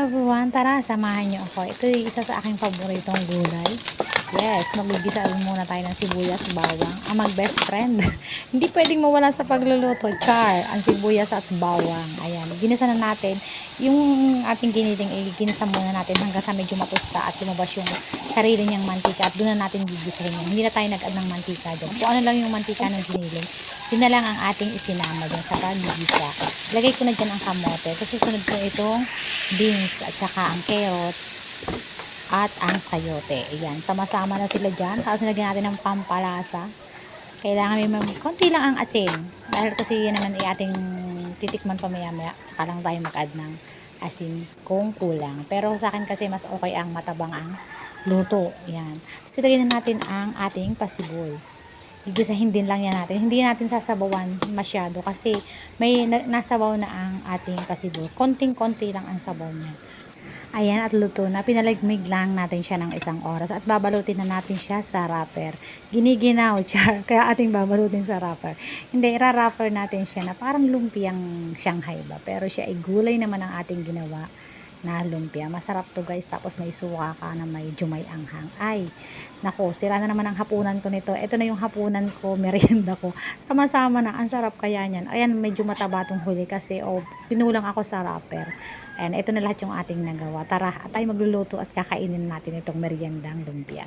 everyone, tara samahan niyo ako. Ito yung isa sa aking paboritong gulay. Yes, magigisa muna tayo ng sibuyas, bawang. Ang mag-best friend. Hindi pwedeng mawala sa pagluluto. Char, ang sibuyas at bawang. Ayan, ginisa na natin. Yung ating giniling, ginisa muna natin hanggang sa medyo matusta at lumabas yung sarili niyang mantika. At doon na natin gigisahin yan. Hindi na tayo nag-add ng mantika dyan. Kung ano lang yung mantika ng giniling, yun na lang ang ating isinama dyan sa paggigisa. Lagay ko na dyan ang kamote. Tapos susunod ko itong beans at saka ang carrots at ang sayote. Ayan, sama-sama na sila dyan. Tapos nilagyan natin ng pampalasa. Kailangan may konti lang ang asin. Dahil kasi yan naman ating titikman pa maya-maya. Saka lang tayo mag-add ng asin kung kulang. Pero sa akin kasi mas okay ang matabang ang luto. Ayan. Tapos ilagyan na natin ang ating pasibol. Gigisahin din lang yan natin. Hindi natin sasabawan masyado kasi may nasabaw na ang ating pasibol. Konting-konti lang ang sabaw niya. Ayan, at luto na. Pinaligmig lang natin siya ng 1 oras at babalutin na natin siya sa wrapper. Giniginaw, char. Kaya ating babalutin sa wrapper. Hindi, ira-wrapper natin siya na parang lumpiang Shanghai ba. Pero siya ay gulay naman ang ating ginawa na lumpia. Masarap to guys. Tapos may suka ka na medyo may anghang. Ay, nako, sira na naman ang hapunan ko nito. Ito na yung hapunan ko, merienda ko. Sama-sama na. Ang sarap kaya niyan. Ayan, medyo mataba tong huli kasi pinulang ako sa wrapper. Ayan, ito na lahat yung ating nagawa. Tara, tayo magluluto at kakainin natin itong meriendang lumpia.